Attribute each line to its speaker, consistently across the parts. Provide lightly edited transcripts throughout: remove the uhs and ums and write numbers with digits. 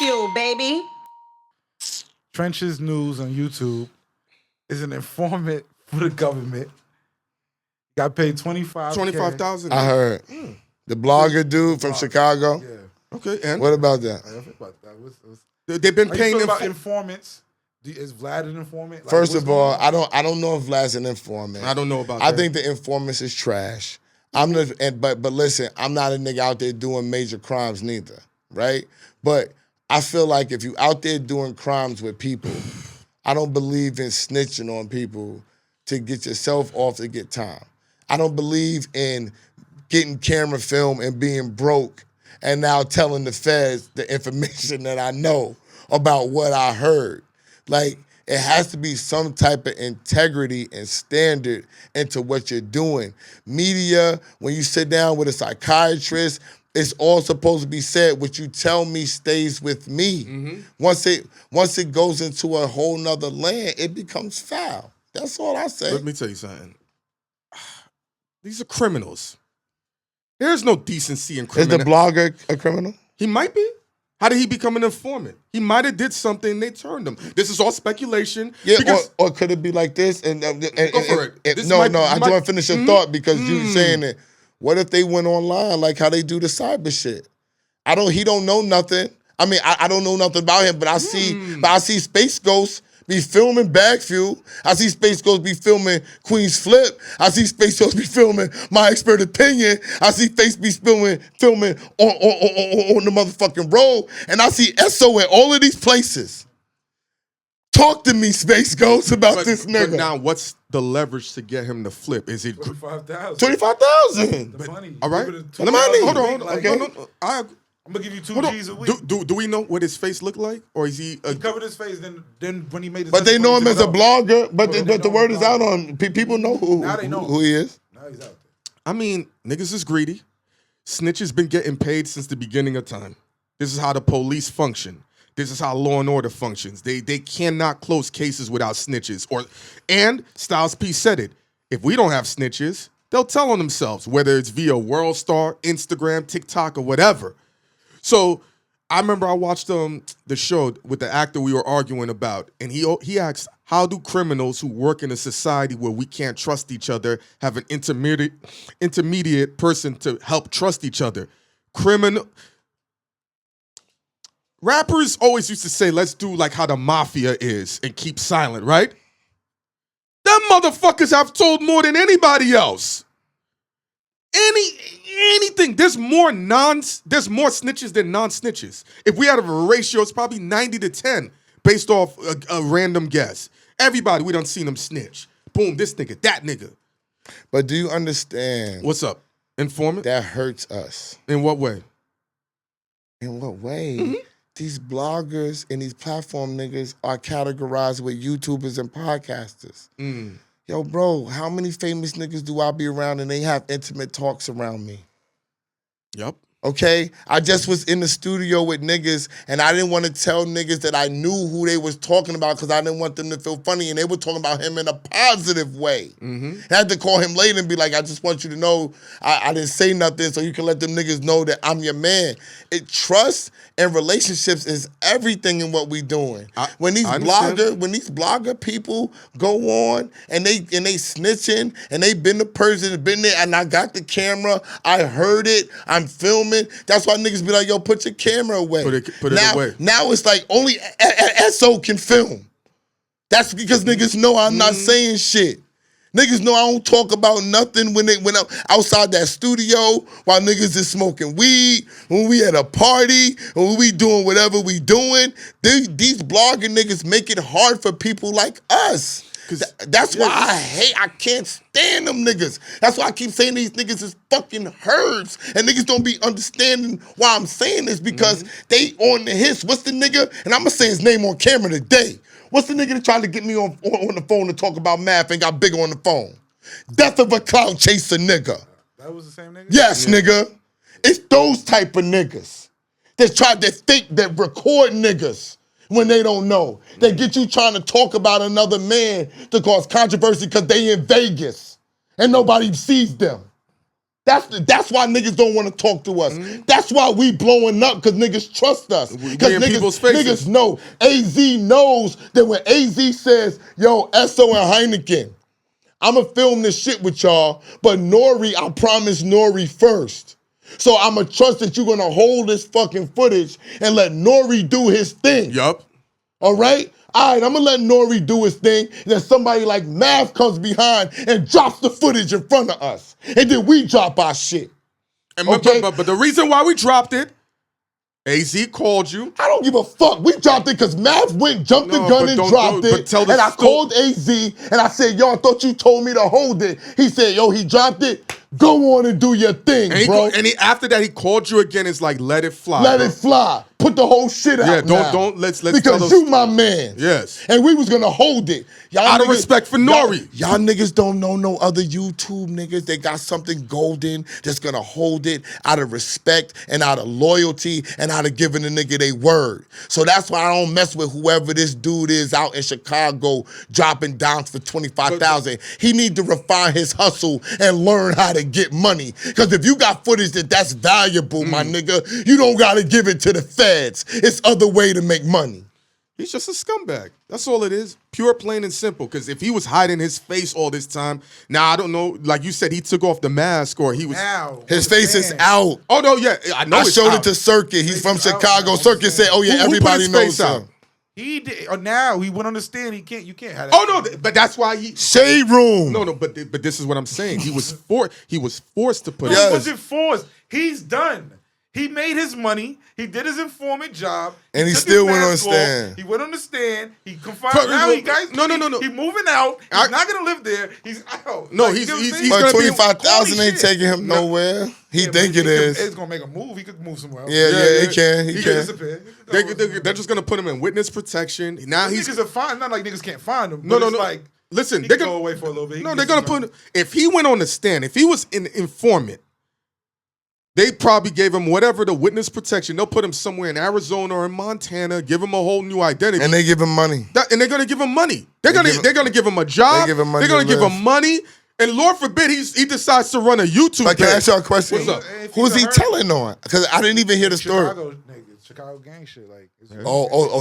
Speaker 1: Bagfuel, baby.
Speaker 2: Trences News on YouTube is an informant for the government. Got paid 25K.
Speaker 3: 25,000.
Speaker 4: I heard. The blogger dude from Chicago.
Speaker 2: Yeah.
Speaker 3: Okay, and
Speaker 4: What about that?
Speaker 2: I think about that.
Speaker 3: they've been
Speaker 2: Are you
Speaker 3: paying
Speaker 2: talking
Speaker 3: them.
Speaker 2: about informants? Is Vlad an informant? Like,
Speaker 4: First
Speaker 2: what's
Speaker 4: of all,
Speaker 2: going on?
Speaker 4: I don't know if Vlad's an informant.
Speaker 3: I don't know about
Speaker 4: I
Speaker 3: that.
Speaker 4: think the informants is trash. But listen, I'm not a nigga out there doing major crimes neither, right? But I feel like if you out there doing crimes with people, I don't believe in snitching on people to get yourself off to get time. I don't believe in getting camera film and being broke and now telling the feds the information that I know about what I heard. Like, it has to be some type of integrity and standard into what you're doing. Media, when you sit down with a psychiatrist, it's all supposed to be said. What you tell me stays with me.
Speaker 3: Mm-hmm.
Speaker 4: Once it goes into a whole nother land, it becomes foul. That's all I say.
Speaker 3: Let me tell you something. These are criminals. There's no decency in
Speaker 4: Is
Speaker 3: criminal.
Speaker 4: the blogger a criminal?
Speaker 3: He might be. How did he become an informant? He might have did something. They turned him. This is all speculation.
Speaker 4: Yeah,
Speaker 3: because,
Speaker 4: or could it be like this? And
Speaker 3: Go for it. This
Speaker 4: No,
Speaker 3: might-
Speaker 4: no, I just want to finish your thought because you saying it. What if they went online like how they do the cyber shit? He don't know nothing. I mean, I don't know nothing about him, but I see Space Ghost be filming Bagfuel. I see Space Ghost be filming Queen's Flip. I see Space Ghost be filming My Expert Opinion. I see Face be filming on the motherfucking road. And I see SO in all of these places. Talk to me, Space Ghost, about this nigga.
Speaker 3: But now, what's the leverage to get him to flip? Is it
Speaker 2: 25,000.
Speaker 4: 25,000.
Speaker 2: The money.
Speaker 3: all right?
Speaker 2: Give it
Speaker 4: The money.
Speaker 3: Hold on.
Speaker 2: Like,
Speaker 3: Okay.
Speaker 2: I'm gonna give you 2 G's a week.
Speaker 3: Do we know what his face looked like, or is he?
Speaker 2: He covered his face. Then when he made his
Speaker 4: But they know him as a blogger. But
Speaker 2: Well,
Speaker 4: the word is out on people know
Speaker 2: Now they know
Speaker 4: who he is.
Speaker 2: Now he's out there.
Speaker 3: I mean, niggas is greedy. Snitches been getting paid since the beginning of time. This is how the police function. This is how law and order functions. They cannot close cases without snitches. And Styles P said it. If we don't have snitches, they'll tell on themselves, whether it's via World Star, Instagram, TikTok, or whatever. So I remember I watched the show with the actor we were arguing about, and he asked, how do criminals who work in a society where we can't trust each other have an intermediate person to help trust each other? Rappers always used to say, let's do like how the mafia is and keep silent, right? Them motherfuckers have told more than anybody else. Anything. There's more snitches than non-snitches. If we had a ratio, it's probably 90-10 based off a random guess. Everybody, we done seen them snitch. Boom, this nigga, that nigga.
Speaker 4: But do you understand?
Speaker 3: What's up? Informant?
Speaker 4: That hurts us.
Speaker 3: In what way?
Speaker 4: In what way? These bloggers and these platform niggas are categorized with YouTubers and podcasters. Yo, bro, how many famous niggas do I be around and they have intimate talks around me?
Speaker 3: Yup.
Speaker 4: Okay? I just was in the studio with niggas and I didn't want to tell niggas that I knew who they was talking about because I didn't want them to feel funny and they were talking about him in a positive way. I had to call him later and be like, I just want you to know I didn't say nothing so you can let them niggas know that I'm your man. Trust and relationships is everything in what we doing. When these blogger people go on and they snitching and they been the person, been there, and I got the camera, I heard it, I'm filming. That's why niggas be like, yo, put your camera away.
Speaker 3: Put it away.
Speaker 4: Now it's like only SO can film. That's because niggas know I'm not saying shit. Niggas know I don't talk about nothing when I'm outside that studio while niggas is smoking weed, when we at a party, when we doing whatever we doing. These blogging niggas make it hard for people like us. That's why I can't stand them niggas. That's why I keep saying these niggas is fucking herbs. And niggas don't be understanding why I'm saying this because they on the hits. What's the nigga? And I'm going to say his name on camera today. What's the nigga that tried to get me on the phone to talk about math and got bigger on the phone? Death of a cloud chaser nigga.
Speaker 2: That was the same nigga?
Speaker 4: Yes, nigga. It's those type of niggas that think that record niggas when they don't know. They get you trying to talk about another man to cause controversy because they in Vegas and nobody sees them. That's why niggas don't want to talk to us. That's why we blowing up, because niggas trust us. Because
Speaker 3: in people's faces.
Speaker 4: niggas know. AZ knows that when AZ says, yo, Esso and Heineken, I'ma film this shit with y'all, but Nori, I promised Nori first. So I'ma trust that you're gonna hold this fucking footage and let Nori do his thing.
Speaker 3: Yup.
Speaker 4: All right? All right, I'm gonna let Nori do his thing, and then somebody like Mav comes behind and drops the footage in front of us. And then we drop our shit.
Speaker 3: And
Speaker 4: Okay?
Speaker 3: but the reason why we dropped it, AZ called you.
Speaker 4: I don't give a fuck. We dropped it because Mav went, jumped the gun and dropped it.
Speaker 3: Tell the
Speaker 4: And I called AZ and I said, yo, I thought you told me to hold it. He said, yo, he dropped it. Go on and do your thing,
Speaker 3: And
Speaker 4: bro.
Speaker 3: after that, he called you again. It's like, let it fly.
Speaker 4: Let
Speaker 3: bro.
Speaker 4: it fly. Put the whole shit out.
Speaker 3: Yeah,
Speaker 4: now.
Speaker 3: let's
Speaker 4: because
Speaker 3: tell those
Speaker 4: you my man.
Speaker 3: Yes.
Speaker 4: And we was gonna hold it. Y'all
Speaker 3: Out of respect for Nori.
Speaker 4: Y'all niggas don't know no other YouTube niggas. They got something golden that's gonna hold it out of respect and out of loyalty and out of giving the nigga they word. So that's why I don't mess with whoever this dude is out in Chicago dropping downs for 25,000. He need to refine his hustle and learn how to get money. Because if you got footage that's valuable, my nigga, you don't gotta give it to the feds. It's other way to make money.
Speaker 3: He's just a scumbag. That's all it is. Pure, plain, and simple. Because if he was hiding his face all this time, now I don't know. Like you said, he took off the mask or he was.
Speaker 2: Now,
Speaker 4: His face is out.
Speaker 3: Oh no, yeah, I know.
Speaker 4: I
Speaker 3: it's
Speaker 4: showed
Speaker 3: out.
Speaker 4: it to Circuit. He's from
Speaker 2: Face out
Speaker 4: Chicago.
Speaker 2: now,
Speaker 4: Circuit said, "Oh yeah,
Speaker 3: Who put
Speaker 4: everybody
Speaker 3: his
Speaker 4: knows
Speaker 3: face out?
Speaker 4: him."
Speaker 2: He did. Now he went on the stand. You can't have that.
Speaker 3: Oh no, but that's why he.
Speaker 4: Shade room.
Speaker 3: No, but this is what I'm saying. He was forced to put.
Speaker 2: No,
Speaker 3: it.
Speaker 2: he wasn't forced. He's done. He made his money. He did his informant job.
Speaker 4: And he
Speaker 2: took
Speaker 4: still
Speaker 2: his
Speaker 4: went on
Speaker 2: mask off.
Speaker 4: stand.
Speaker 2: He went on the stand. He confined.
Speaker 3: But-
Speaker 2: Now he guys.
Speaker 3: No.
Speaker 2: He's moving out. He's not gonna live there. He's out.
Speaker 3: No,
Speaker 2: Like,
Speaker 3: he's-
Speaker 2: you know what I'm
Speaker 3: he's-
Speaker 2: saying?
Speaker 3: he's
Speaker 4: But
Speaker 3: gonna be
Speaker 4: 25,000
Speaker 2: corny
Speaker 4: ain't
Speaker 2: shit.
Speaker 4: taking him nowhere. He
Speaker 2: Yeah,
Speaker 4: think
Speaker 2: but
Speaker 4: it is.
Speaker 2: It's gonna make a move. He could move somewhere else.
Speaker 4: Yeah, he can. He
Speaker 2: He
Speaker 4: can.
Speaker 2: can disappear. He could go
Speaker 3: They're just gonna put him in witness protection. Now
Speaker 2: These
Speaker 3: he's
Speaker 2: niggas are fine. Not like niggas can't find him.
Speaker 3: no.
Speaker 2: Like,
Speaker 3: Listen,
Speaker 2: he
Speaker 3: they're
Speaker 2: can
Speaker 3: gonna
Speaker 2: go away for a little bit. He
Speaker 3: No,
Speaker 2: can
Speaker 3: they're
Speaker 2: get
Speaker 3: gonna
Speaker 2: some
Speaker 3: put. If he went on the stand, if he was an informant, they probably gave him whatever the witness protection. They'll put him somewhere in Arizona or in Montana, give him a whole new identity,
Speaker 4: And they give him money.
Speaker 3: and they're gonna give him money. They're
Speaker 4: give him-
Speaker 3: gonna give him a job.
Speaker 4: They give him money
Speaker 3: They're gonna
Speaker 4: to
Speaker 3: give
Speaker 4: live.
Speaker 3: him money. And Lord forbid he decides to run a YouTube
Speaker 4: But can I
Speaker 3: page.
Speaker 4: ask y'all a question?
Speaker 3: What's up?
Speaker 2: If
Speaker 4: Who's
Speaker 2: he's
Speaker 4: he
Speaker 2: a hurt-
Speaker 4: telling on? Because I didn't even hear the story.
Speaker 2: Chicago niggas, Chicago gang shit. Like,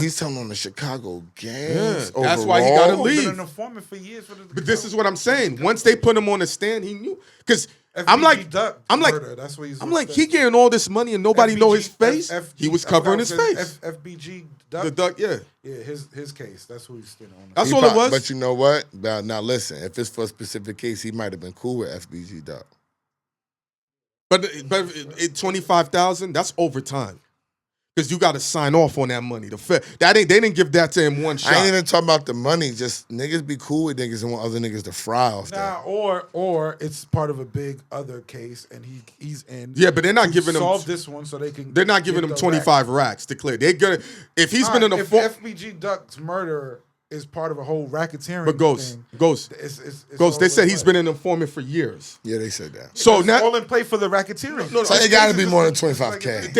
Speaker 4: He's telling on the Chicago gangs.
Speaker 3: Yeah, that's why he gotta
Speaker 4: overall?
Speaker 3: leave.
Speaker 2: He's been an informant for years.
Speaker 3: But this is what I'm saying. Once they put him on the stand, he knew. Because I'm
Speaker 2: FBG
Speaker 3: like,
Speaker 2: Duck
Speaker 3: I'm like,
Speaker 2: murder. That's what he's
Speaker 3: I'm like, he getting all this money and nobody know his face. He was covering his face.
Speaker 2: FBG Duck.
Speaker 3: The duck, yeah.
Speaker 2: Yeah, his case. That's who he's standing on.
Speaker 3: That's
Speaker 4: He
Speaker 3: all it was.
Speaker 4: But you know what? Now listen, if it's for a specific case, he might have been cool with FBG Duck.
Speaker 3: But 25,000, that's overtime. Because you got to sign off on that money. They didn't give that to him one shot.
Speaker 4: I ain't even talking about the money. Just niggas be cool with niggas and want other niggas to fry off that.
Speaker 2: Or it's part of a big other case, and he's in.
Speaker 3: Yeah, but they're not
Speaker 2: to
Speaker 3: giving him.
Speaker 2: solve this one so they can.
Speaker 3: They're not giving
Speaker 2: get
Speaker 3: him
Speaker 2: the
Speaker 3: 25 racks to clear. They're gonna. If he's been in a
Speaker 2: if
Speaker 3: four.
Speaker 2: FBG Duck's murder is part of a whole racketeering.
Speaker 3: But Ghost,
Speaker 2: thing,
Speaker 3: Ghost,
Speaker 2: it's
Speaker 3: Ghost. They
Speaker 2: all
Speaker 3: said
Speaker 2: in
Speaker 3: he's
Speaker 2: play.
Speaker 3: been an informant for years.
Speaker 4: Yeah, they said that.
Speaker 3: So
Speaker 2: It's
Speaker 3: now,
Speaker 2: all in play for the racketeering.
Speaker 3: No,
Speaker 4: So it got to be more than 25K.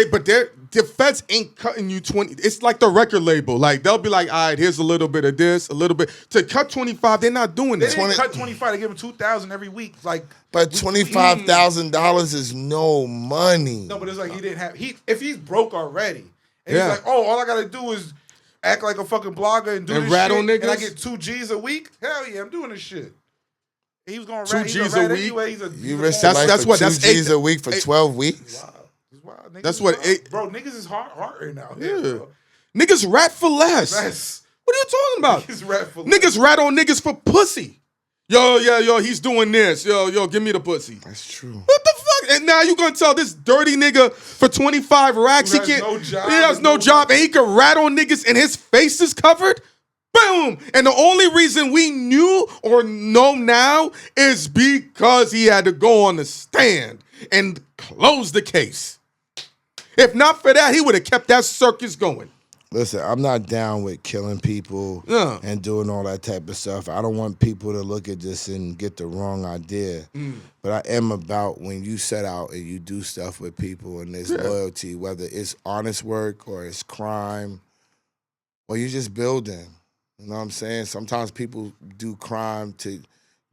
Speaker 3: the feds ain't cutting you 20. It's like the record label. Like they'll be like, all right, here's a little bit of this, a little bit. To cut 25, they're not doing
Speaker 2: They
Speaker 3: that.
Speaker 2: didn't cut 25. They give him 2,000 every week. Like,
Speaker 4: But $25,000 is no money.
Speaker 2: no, but it's like he didn't have. If he's broke already, and
Speaker 3: Yeah.
Speaker 2: he's like, oh, all I gotta do is act like a fucking blogger and do
Speaker 3: And
Speaker 2: this
Speaker 3: rat
Speaker 2: shit,
Speaker 3: on
Speaker 2: and I
Speaker 3: niggas?
Speaker 2: get 2 G's a week. Hell yeah, I'm doing this shit. He was gonna
Speaker 3: 2
Speaker 2: rat. He's
Speaker 3: G's
Speaker 2: a
Speaker 3: a
Speaker 2: rat
Speaker 3: week?
Speaker 2: anyway. He's
Speaker 4: You
Speaker 2: a
Speaker 4: risk
Speaker 2: ball
Speaker 4: your life
Speaker 3: that's
Speaker 4: for
Speaker 3: what-
Speaker 4: 2
Speaker 3: that's
Speaker 4: G's
Speaker 3: eight-
Speaker 4: a week for 12 weeks?
Speaker 2: Wow. He's wild. Niggas
Speaker 3: That's
Speaker 2: is
Speaker 3: what
Speaker 2: wild.
Speaker 3: eight-
Speaker 2: Bro, niggas is hard right now.
Speaker 3: Yeah.
Speaker 2: Bro.
Speaker 3: Niggas rat for less.
Speaker 2: That's
Speaker 3: What are you talking about?
Speaker 2: niggas rat for
Speaker 3: Niggas rat on niggas for pussy. Yo, he's doing this. Yo, give me the pussy.
Speaker 4: That's true.
Speaker 3: What the fuck? And now you gonna tell this dirty nigga for 25 racks
Speaker 2: Who
Speaker 3: he
Speaker 2: has
Speaker 3: can't.
Speaker 2: no job
Speaker 3: he has
Speaker 2: and
Speaker 3: no
Speaker 2: no-
Speaker 3: job and he can rat on niggas and his face is covered? Boom! And the only reason we knew or know now is because he had to go on the stand and close the case. If not for that, he would have kept that circus going.
Speaker 4: Listen, I'm not down with killing people
Speaker 3: Yeah.
Speaker 4: and doing all that type of stuff. I don't want people to look at this and get the wrong idea. But I am about when you set out and you do stuff with people and there's loyalty, whether it's honest work or it's crime or you're just building. You know what I'm saying? Sometimes people do crime to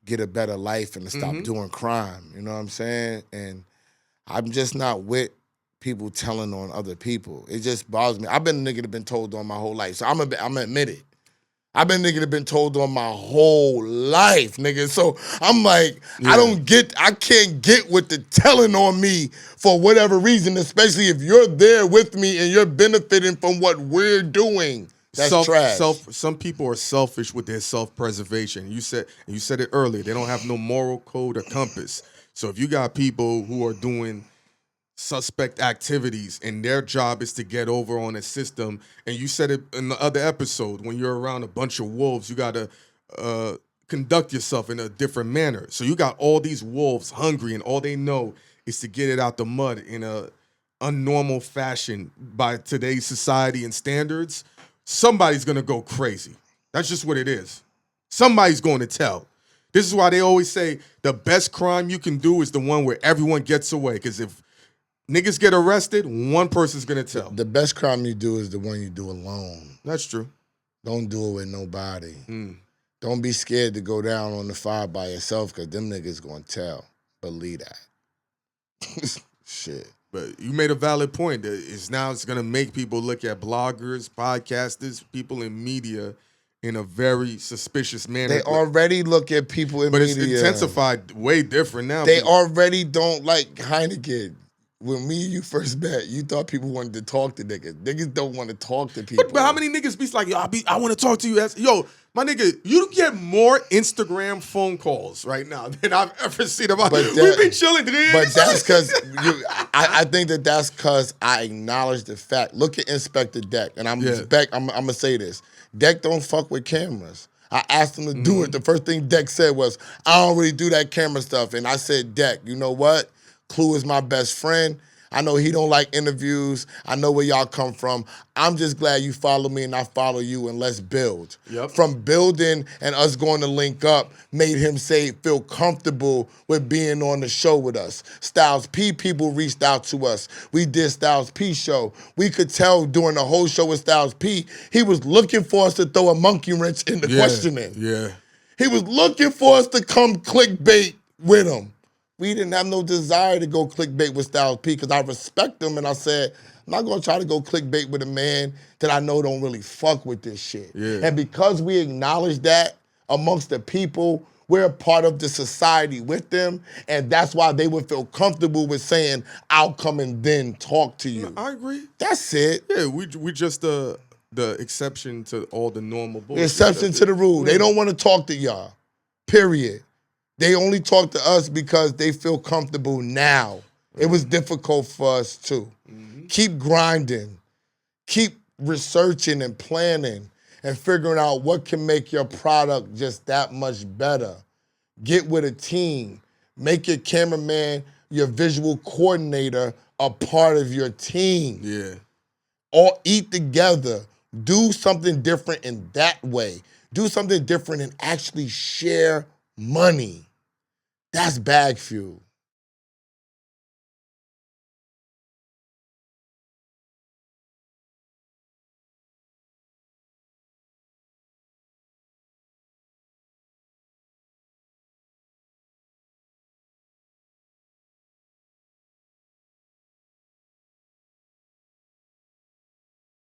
Speaker 4: get a better life and to stop doing crime. You know what I'm saying? And I'm just not with people telling on other people. It just bothers me. I've been a nigga that been told on my whole life, so I'm admit it. I've been a nigga that been told on my whole life, nigga. So I'm like, I can't get with the telling on me for whatever reason, especially if you're there with me and you're benefiting from what we're doing. That's trash.
Speaker 3: Some people are selfish with their self-preservation. You said it earlier. They don't have no moral code or compass. So if you got people who are doing suspect activities and their job is to get over on a system, and you said it in the other episode, when you're around a bunch of wolves, you got to conduct yourself in a different manner. So you got all these wolves hungry, and all they know is to get it out the mud in a unnormal fashion by today's society and standards. Somebody's going to go crazy. That's just what it is. Somebody's going to tell. This is why they always say the best crime you can do is the one where everyone gets away. Because if niggas get arrested, one person's going to tell.
Speaker 4: The best crime you do is the one you do alone.
Speaker 3: That's true.
Speaker 4: Don't do it with nobody. Don't be scared to go down on the fire by yourself because them niggas going to tell. Believe that. Shit.
Speaker 3: But you made a valid point. It's going to make people look at bloggers, podcasters, people in media in a very suspicious manner.
Speaker 4: They already look at people in media. But
Speaker 3: it's intensified way different now.
Speaker 4: They already don't like Heineken. When me and you first met, you thought people wanted to talk to niggas. Niggas don't want to talk to people.
Speaker 3: But how many niggas be like, yo, I want to talk to you. Yo, my nigga, you get more Instagram phone calls right now than I've ever seen about. We be chilling.
Speaker 4: But that's because I think that's because I acknowledge the fact. Look at Inspector Deck, and I'm gonna say this. Deck don't fuck with cameras. I asked him to do it. The first thing Deck said was, I don't really do that camera stuff. And I said, Deck, you know what? Clue is my best friend. I know he don't like interviews. I know where y'all come from. I'm just glad you follow me and I follow you, and let's build.
Speaker 3: Yep.
Speaker 4: From building and us going to link up made him feel comfortable with being on the show with us. Styles P people reached out to us. We did Styles P show. We could tell during the whole show with Styles P, he was looking for us to throw a monkey wrench in the questioning.
Speaker 3: Yeah.
Speaker 4: He was looking for us to come clickbait with him. We didn't have no desire to go clickbait with Styles P because I respect him, and I said, I'm not going to try to go clickbait with a man that I know don't really fuck with this shit.
Speaker 3: Yeah.
Speaker 4: And because we acknowledge that amongst the people, we're a part of the society with them, and that's why they would feel comfortable with saying, I'll come and then talk to you.
Speaker 3: I agree.
Speaker 4: That's it.
Speaker 3: Yeah, we just the exception to all the normal bullshit.
Speaker 4: The exception to the rule. They don't want to talk to y'all, period. They only talk to us because they feel comfortable now. It was difficult for us too. Keep grinding. Keep researching and planning and figuring out what can make your product just that much better. Get with a team. Make your cameraman, your visual coordinator, a part of your team.
Speaker 3: Yeah.
Speaker 4: All eat together. Do something different in that way. Do something different and actually share money. That's Bagfuel.